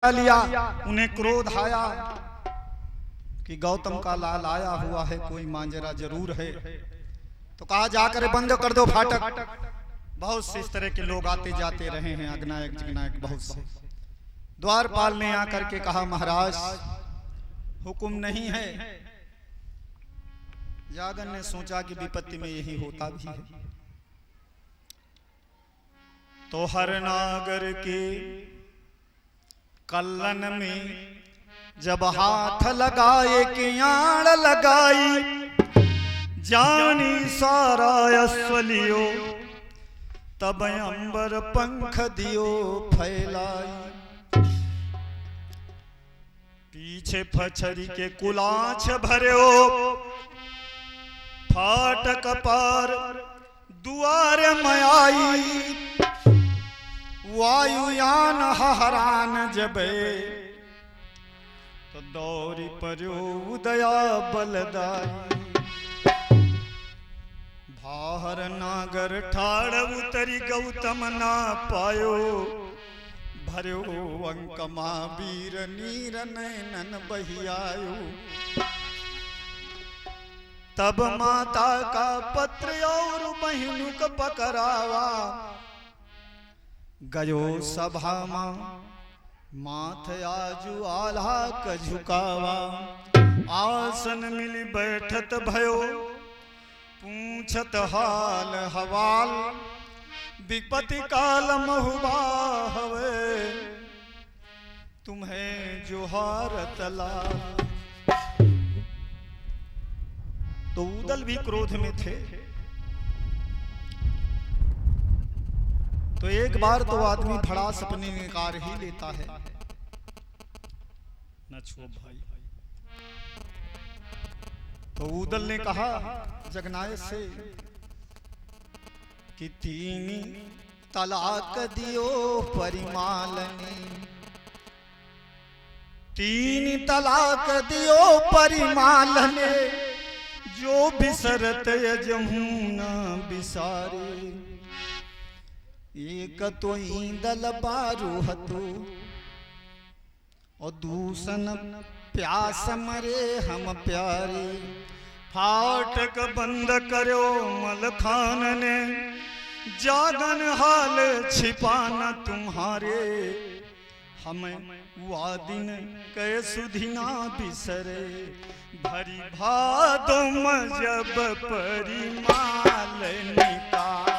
लिया। उन्हें क्रोध आया कि गौतम का लाल आया हुआ है, कोई मांजरा जरूर है। तो कहा जाकर बंद कर दो फाटक। बहुत से इस तरह के लोग आते जाते रहे हैं, अग्नायक जिग्नायक बहुत से। द्वारपाल ने आकर के कहा महाराज हुक्म नहीं है। जागन ने सोचा कि विपत्ति में यही होता भी है। तो हरनागर के कल्लन में जब हाथ लगाए कि याड़ लगाई, जानी सारा असलियो तब अंबर पंख दियो फैलाई। पीछे फछरी के कुलाछ भर्यो, फाटक पार दुआर में आई। वायुयान हरान जबे तो दौरी पर्यो उदया बलदाई। बाहर नागर ठाड़ उतरी गौतम ना पायो, भर्यो अंकमा वीर नीर नैनन बहियायो। तब माता का पत्र और बहिनुक पकरावा, गयो सभा माथ आजू आल्हा क झुकावा। आसन मिली बैठत भयो, पूछत हाल हवाल। विपत्ति काल महुबा हवे, तुम्हें जोहारत लाल। तो उदल भी क्रोध में थे। तो एक बार तो आदमी भड़ास अपने निकार ही लेता है न छो भाई। तो उदल ने कहा जगनायक से कि 3 तलाक दियो परिमालने। 3 तलाक दियो परिमालने, जो बिसरत यजमुना बिसारे। एक तो ईंदल बारू हतो, और दूसन प्यास मरे हम प्यारे। फाटक बंद करो मलखान ने, जागन हाल छिपाना तुम्हारे। हमें हुआ दिन कै सुधिना बिसरे, भरी भादों जब परिमाल निकाले।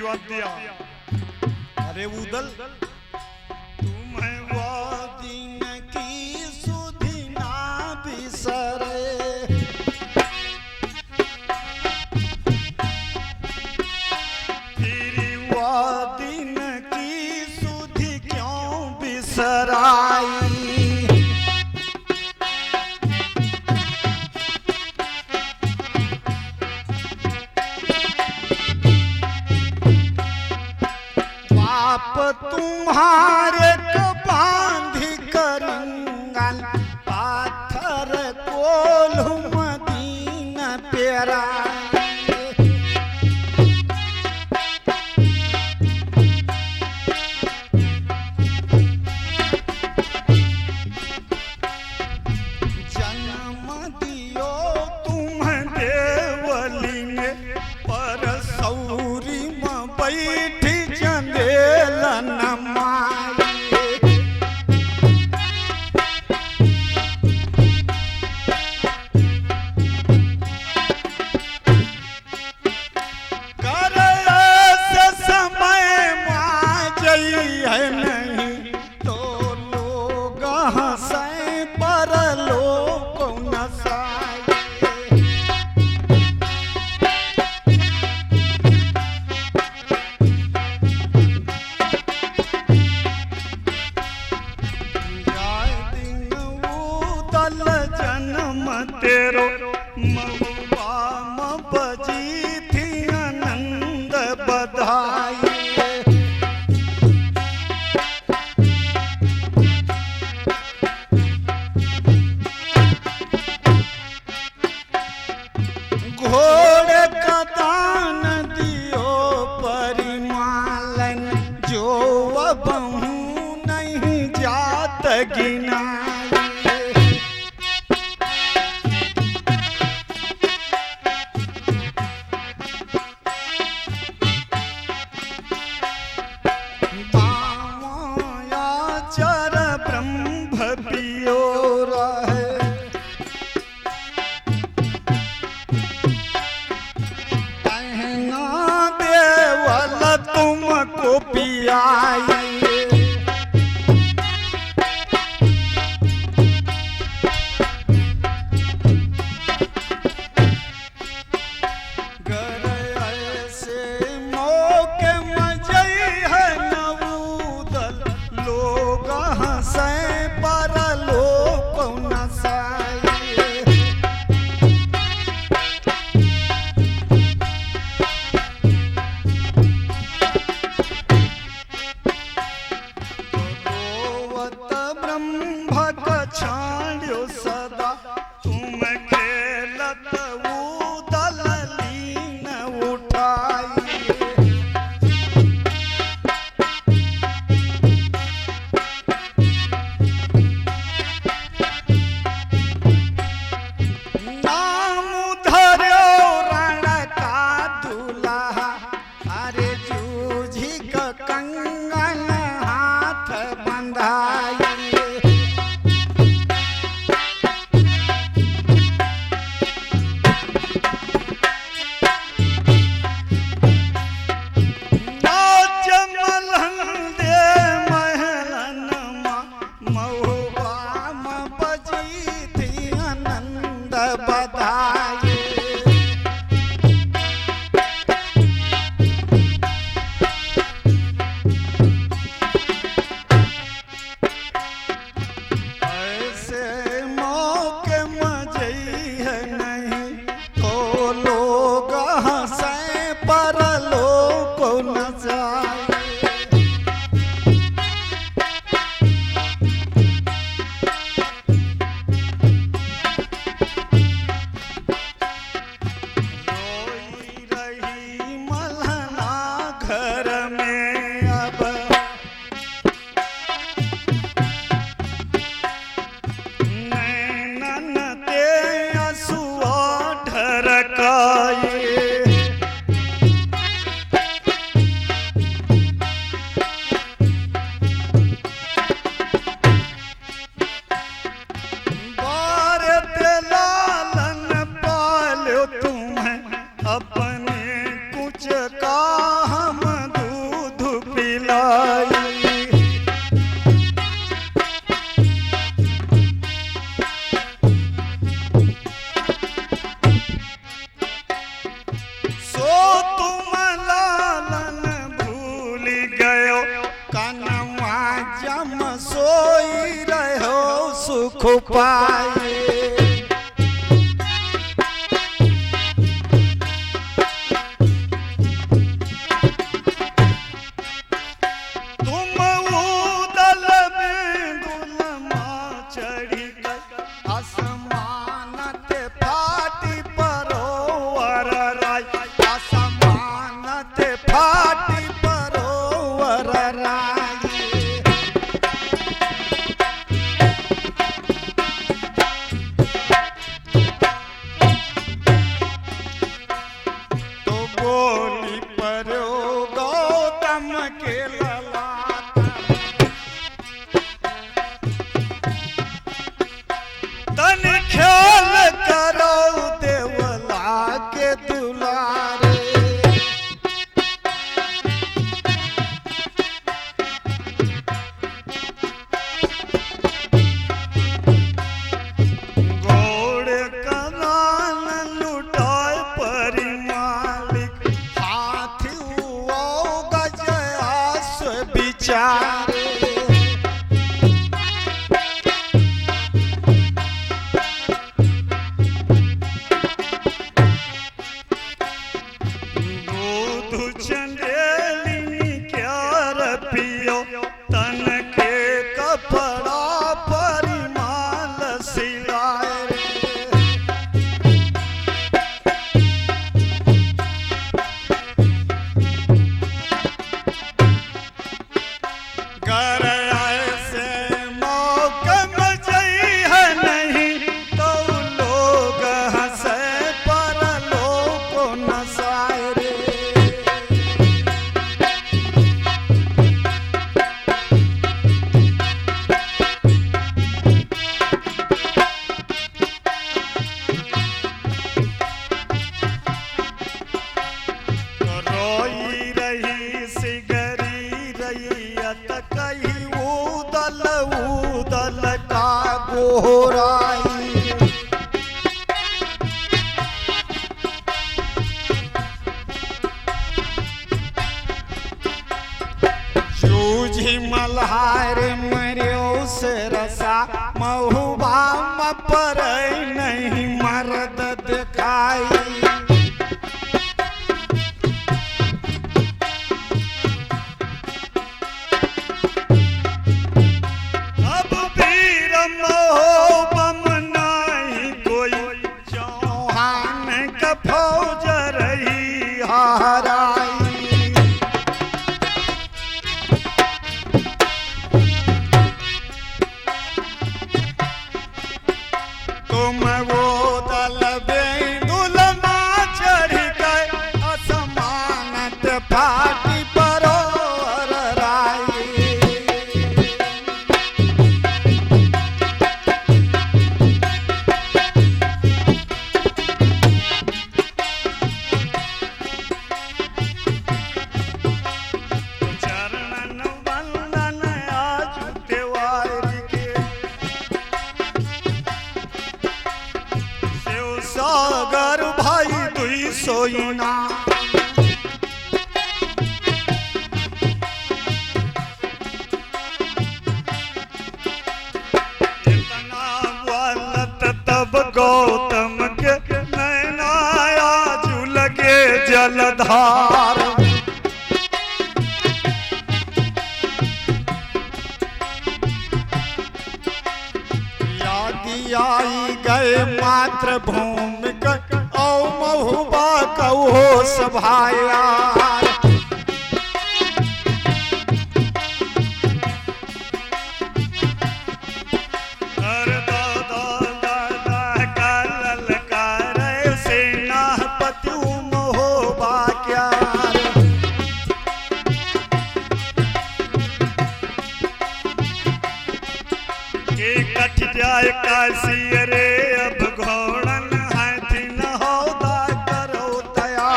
जवाब दिया, अरे उदल तुम्हें वो दिन की सुधि ना बिसरे, फिर वो दिन की सुधि क्यों बिसराई। तुम्हारे को बांधी करूंगन पाथर कोल्हू मदीना पेरा, जन्म दियो तुम्हें देवली ने पर सौरी में बैठी चंदेलन माई, कर ऐसे समय माँ जई है नहीं तो लोग हंसे पर लोग नसाए। जन्म तेरो महुआ में बजी थी आनंद बधाई, घोड़े का दान दियो परिमालन जो अब नहीं जात गिनाई। तुमको पियाई घर ऐसे मौके मजई है नवूदल लोग हंसे पर लोग नसाई। छाड़ो सदा तुम खेलत उदल लीन उठाई, नाम धरो रण का दूल्हा अरे जूझी का कंगन हाथ बंधाई। बधाई ऐसे मौके मजई है नहीं तो लोग हंसे पर लोग न जाए। अपने कुछ का हम पाए। तुम उदल बिंदुलमा चढ़ी गई आसमानत फाटी परोवर राय, आसमानत फाटी परोवर राय। तो बोली परो गौतम के ललाट, तन ख्याल करो देवला के दुलारे। गोड़ कनान लुटाए परी मालिक, हाथी हुआ गजया सो बिचारे। दूध चंदेली क्या पियो, तन के कपड़ा परिमाल सिलाए रे। घर ऐसे मौके में जई है नहीं, तो लोग हंसे पर लोग को नसाए रे। रोई रही सिगरी रैयत कही उदल उदल का गोराई। जूझी मल्हार मरियो से रसा, महुबा म पर नहीं मर्द दिखाई। अब वीर मोहबम नहीं कोई, चौहान का फौज रही हाराई। तुम वो दल बिंदुलमा चढ़ गए आसमानत फाटी परोवर राई। चरणन वंदन आज देवारी के, शिव सागर भाई दुई सोईना। इतना वालत तब गौतम के नैना आजू लगे जलधार। यादी आई गए मातृभूमि औ महुबा कहो सभाया। दादा दादा का ललकार सेनापति महुबा क्या, के कट जाए काशी रे अब घोड़न हाथी न होदा करो दया।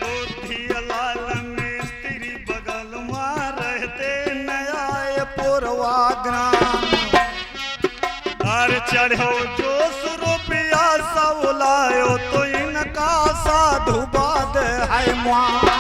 बुद्धि लाल मिस्त्री बगल में रहते नया पूर्वाग्राम। और चढ़ो जो रुपया सब लायो, तो इनका साधु बाद है माए।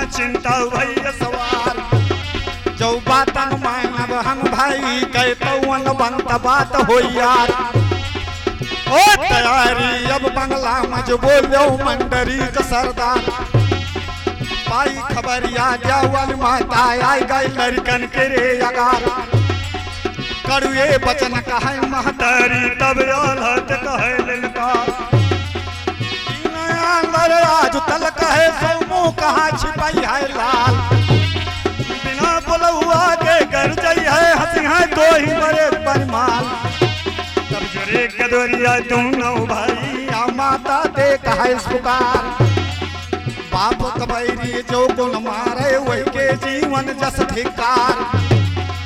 में चिंता भैया सवार। जो बातन मानब हम भाई कहतवन बनत बात हो यार। ओ तैयारी अब बंगला में जो बोलो मंडरी का सरदार। पाई खबरिया जावल माता आई गई लड़कन के रे अगार। कड़ुए बचन कहे महतारी तब अलहत कहे ललकार। अंदर आज तल कहे सौमो कहाँ छिपाई है लाल। बिना बुलहुआ के घर जाई है हंसी है दो ही बड़े परमाल। तब जरे कदोरिया दोनों भाई आ माता दे कहे पुकार। बाप कबैरी जो गुण मारे वही के जीवन जस धिकार।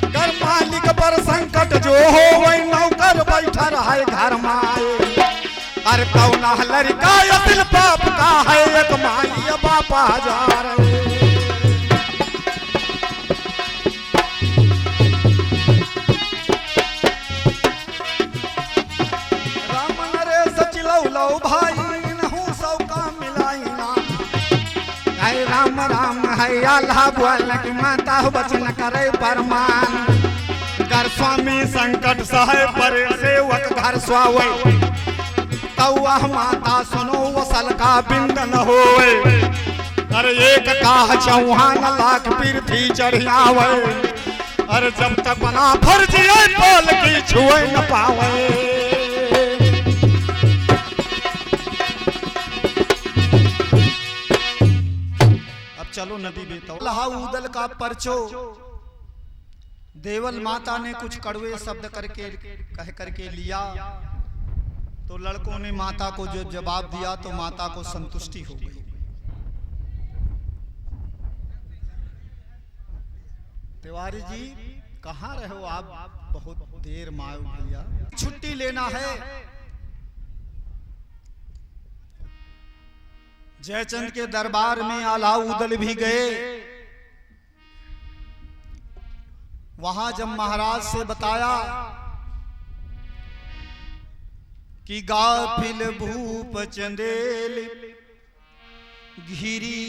कर मालिक पर संकट जो हो वही नौकर बैठा रहे घर माए। अरे कौना लड़का दिल बाप का है एक माई बापा जा रहे। रामन रे सचिलौ लो भाई नहु सौ का मिलाई ना। राम राम है अल्लाह बोल की माता वचन करे परमान। घर स्वामी संकट सहे पर सेवक घर स्वावे। तौआ माता सुनो वसल का बिंद न होए। अरे एक काह चौहान लाख पीरथी चढ़ियावे। अरे जब तक बना फर्जी बोल की छुए न पावे। चलो नदी बेतो उदल का परचो। देवल माता ने कुछ कड़वे शब्द करके कह करके लिया तो लड़कों ने माता को जो जवाब दिया तो माता को संतुष्टि हो गई। तिवारी जी कहाँ रहे हो आप? बहुत देर मायो भैया छुट्टी लेना है। जयचंद के दरबार में अलाउद्दीन भी गए। वहां जब महाराज से बताया कि गाफिल भूप चंदेल घिरी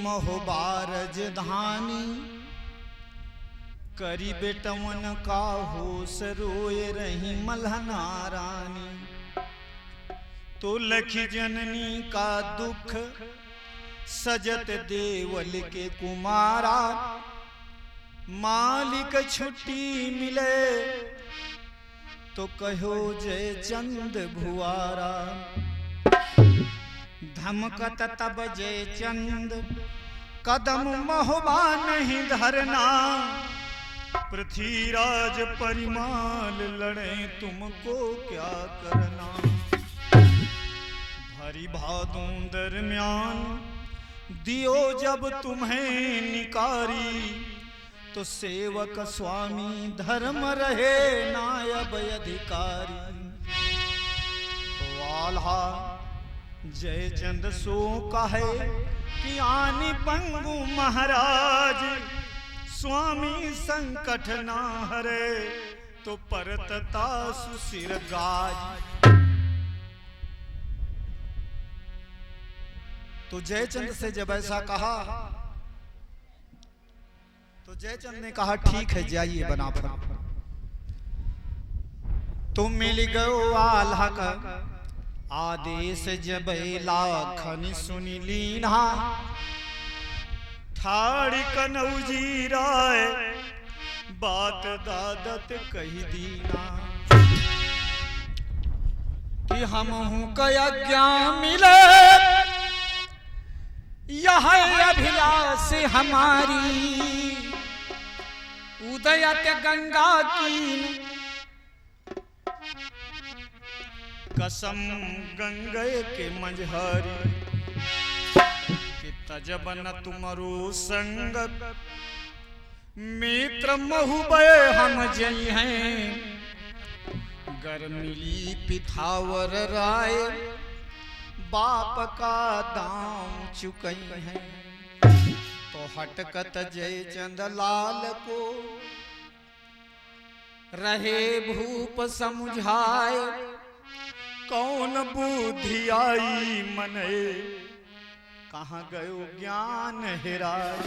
मोहबारज धानी। करी बेटवन का होश रोए रही मल्हना रानी। तो लखी जननी का दुख सजत देवल के कुमारा। मालिक छुट्टी मिले तो कहो जय चंद भुआरा। धमकत तब जय चंद कदम महोबा नहीं धरना। पृथ्वीराज परिमाल लड़े तुमको क्या करना। हरि भादों दरम्यान दियो जब तुम्हें निकारी। तो सेवक स्वामी धर्म रहे नायब अधिकारी। तो आल्हा जयचंद सो कहे कि आनी पंगु महाराज। स्वामी संकट ना हरे तो परतता सुसिर गाज। तो जयचंद से जब ऐसा कहा तो जयचंद ने कहा ठीक है जाइए बना पर। तुम मिल गयो आल्हा का आदेश जब लाखन सुनी लीना। ठाड़ी कनौजी राय बात दादत कही दीना। कि हम हूं कया ज्ञान मिले यह अभिलाष हमारी। उदयत गंगा की कसम गंगे के मंझारी। कि तजबन तुमरो संग मित्र महुबे हम जई हैं। गर मिली पिथावर राय बाप का दाम चुकई हैं। तो हटकत जयचंद लाल को रहे भूप समुझाए। कौन बुद्धि आई मने कहाँ गयो ज्ञान हेराय।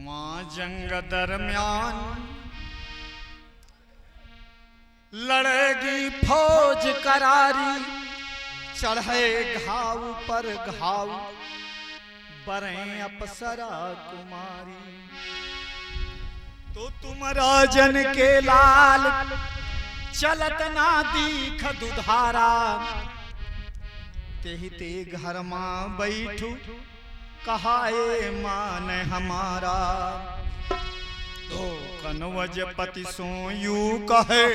मां जंग दरमियान लड़ेगी फौज करारी, चढ़े घाव पर घाव बरें अप्सरा कुमारी। तो तुम राजन के लाल चलत ना दीख दुधारा, तेहि ते घर मां बैठू कहाए मान हमारा। तो कनवजपति सो यू कहे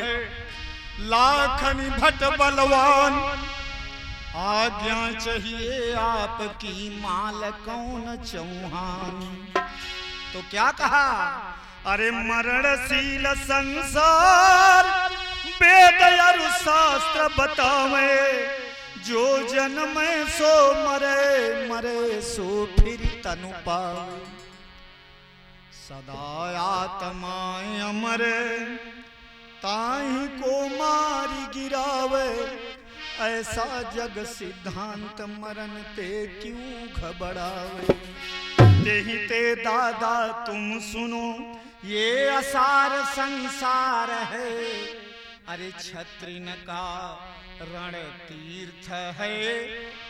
लाखन भट बलवान, आज्ञा चाहिए आपकी माल कौन चौहान। तो क्या कहा, अरे मरणशील संसार वेद अरु शास्त्र बतावे, जो जन्मे सो मरे, मरे सो फिर तनु पावे। सदा आत्माएं अमर ताहि को मारी गिरावे, ऐसा जग सिद्धांत मरण ते क्यों घबरावे। तेहि ते दादा तुम सुनो ये असार संसार है, अरे क्षत्रिन का रण तीर्थ है,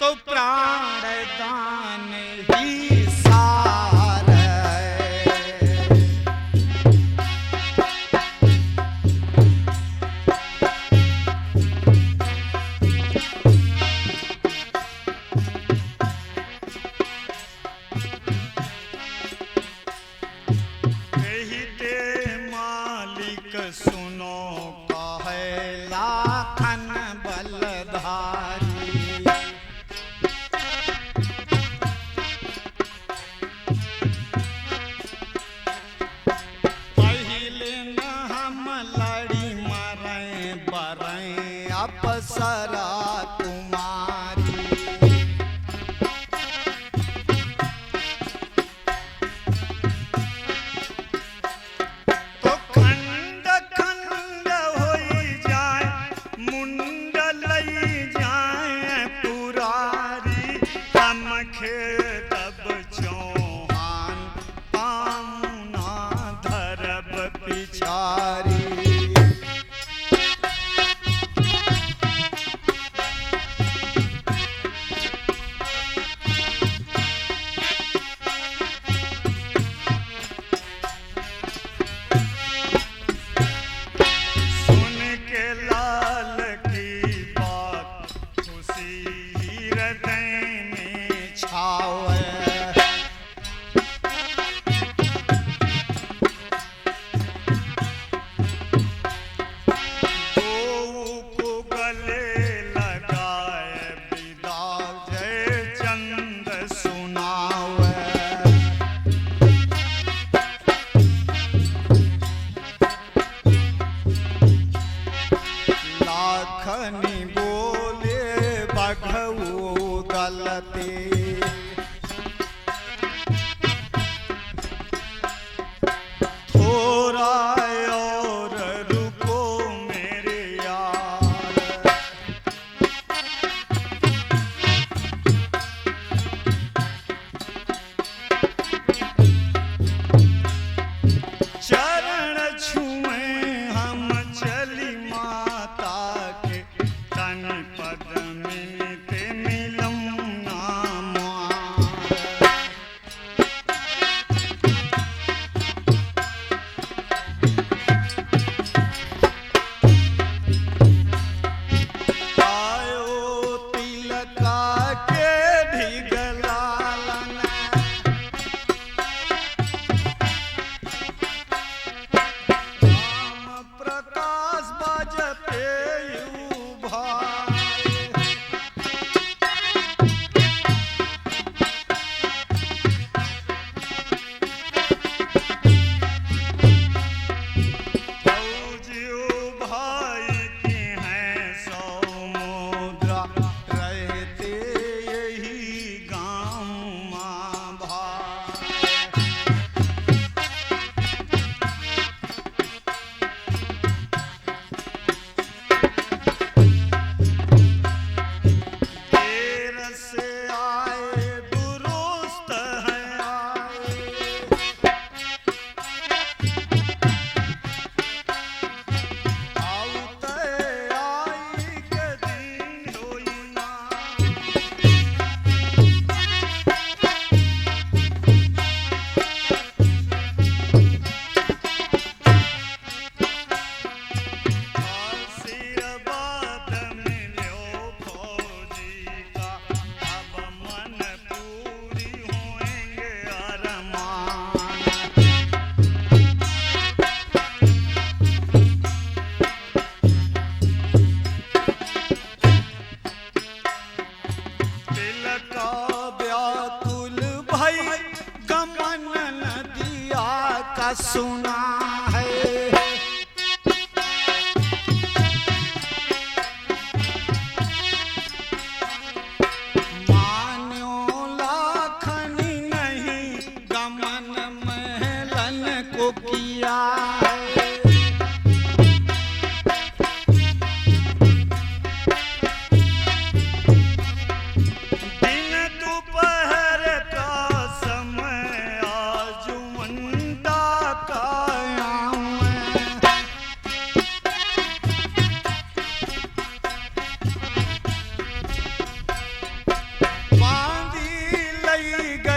तो प्राण दान ही सार है। सुनो कहे लाखन बलधारी, पहले न हम लड़ी मरे बरें अप्सरा कुमारी। पद मिलते मिलम नाम। सुना है। मान्यो लाखनी नहीं गमन महलन को किया है।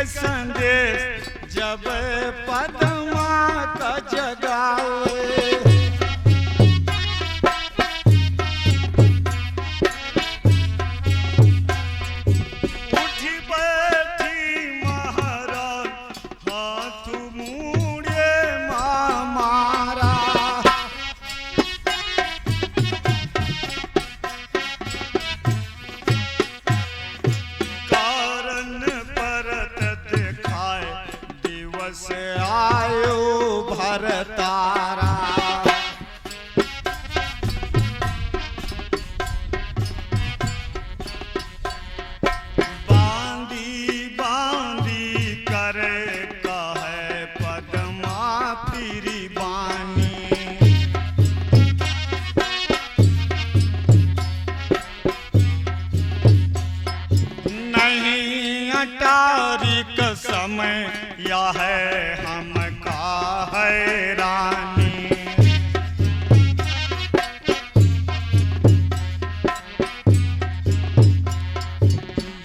संदेश जब पद्मा का जगावे, उठी बैठी महाराज हाथ मुड़े मारा। से आयो भरतारा, बांधी बांधी करे कहे पद्मा फिरी बानी। नहीं अटारी का समय या है हमका हैरानी।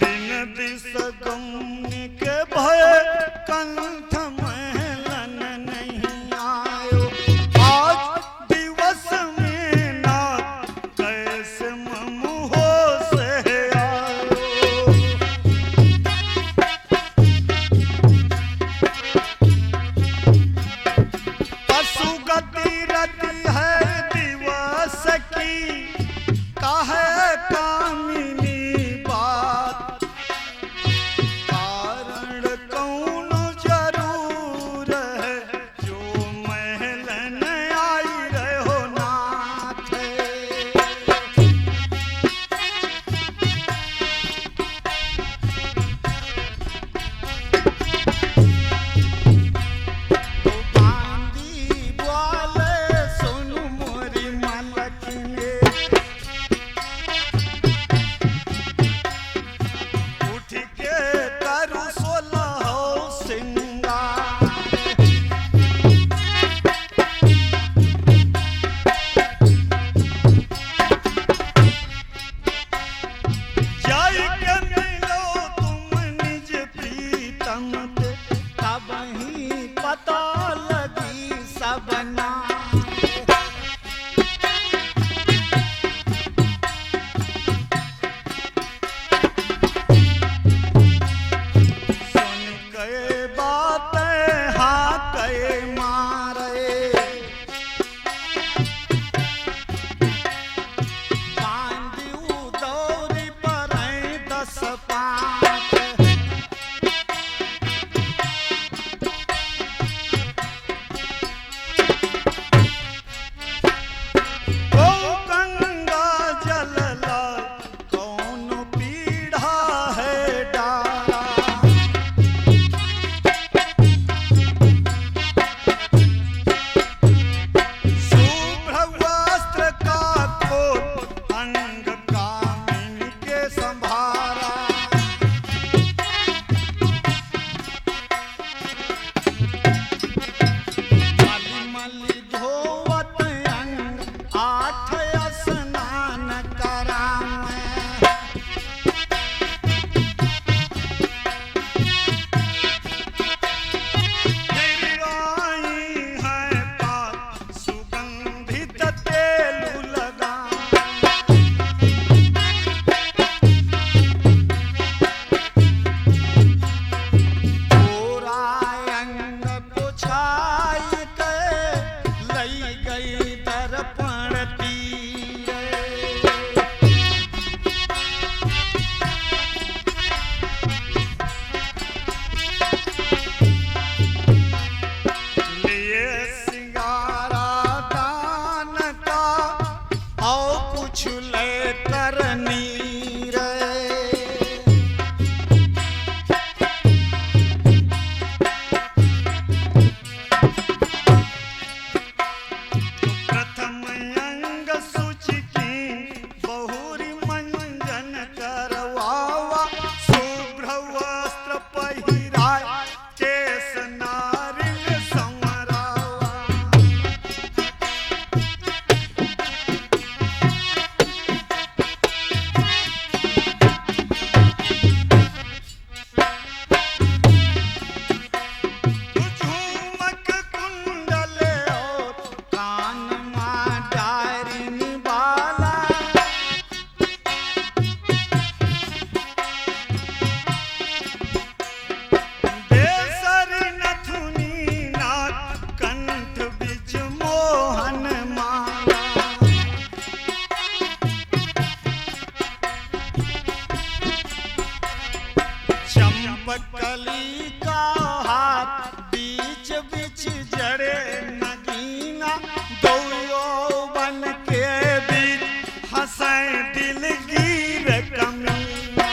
दिन दिस गमनी के भय कंठ महलन नहीं आयो। आज दिवस में ना कैसे ममुहो से आयो। चंपकली का हाथ बीच बीच जड़े नगीना दो यौवन के बीच हंसे दिल गिर कमीना।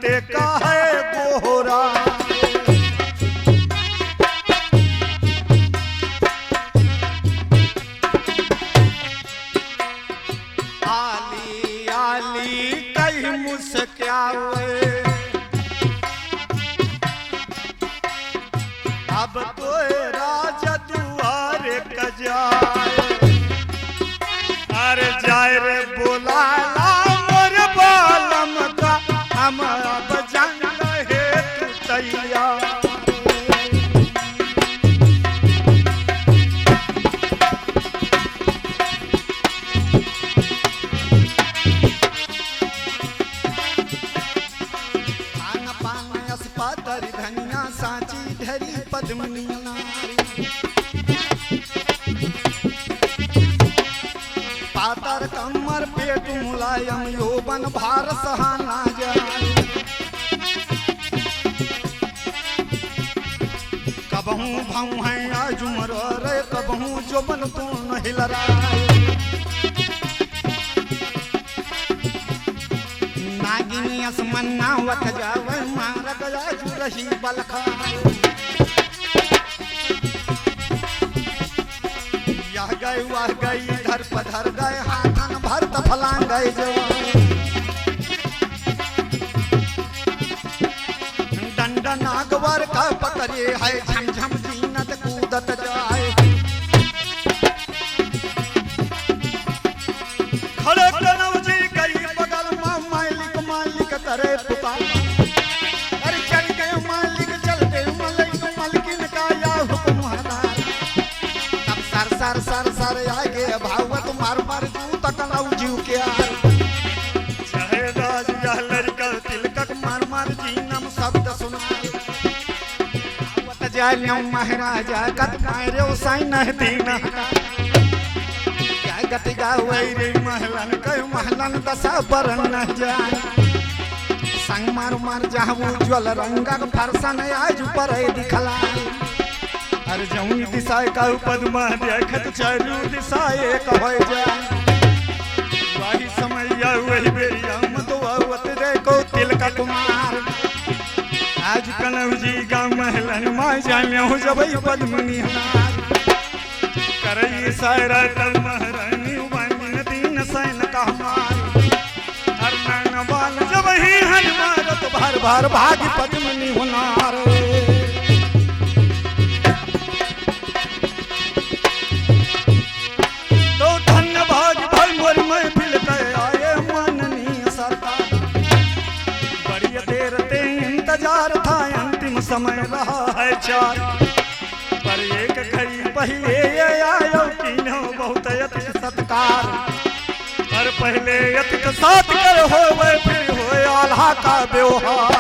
ते काहे गोरा आली आली कही मुस्कावे अब तो राजा दुआरे कजाए अरे जाए रे बोला मोर बालम का हम अब जान रहे तू तैयार खान पान अस्पताल धनिया सांची धरी पद्मिनी पातर कमर पेट मुलायम यौवन भार सहाना जाए कबहू भाऊ है आज उमर रे कबहू जोबन तू नहीं लड़ाए नागिनी असमन्ना वत जावे मार गया रही बलखाए यह गए वह गई इधर पधर गए हाथन भर तफलांग गए जवान डंडा नागवर का पकड़े है झमझम जीनत कूदत जाए खड़े कनौजी गई बगल में मालिक मालिक करे पुकार अरे चल गए मालिक चल गए मालिक मालिकिन का या हुक्म हमारा तब सर सर सर सर आगे भावत मार मार जू तक कनौजी के चाहे राज या लड़का तिलक मार मार जीनम शब्द सुनाए आवत जालियों महाराजा कत मारे साई नहीं दीना गत गावे रे महलन कह महलन दशा बरन न जाए संग मार मार जाऊ ज्वल रंगक फरसन आज पर दिखलाए अरे जौनी दिशाए का पद्मा देखत चारू दिशाए कहै जा वही समैया वही बेरिया मधुआवत देखो तिल का कुमार आज कनौजी का महलन मां जान्यो जबई पद्मनी हमार करई सायरा तब महारानी वानी नदीन सैन का हमार अरनन बाल जबही हनुमान तो भार भार भागी पद्मनी हुनार था अंतिम समय रहा है चार पर एक घड़ी पहले आयो कीनो बहुत अतिक सत्कार पर पहले अतिक साथ कर हो फिर हो आल्हा का व्यवहार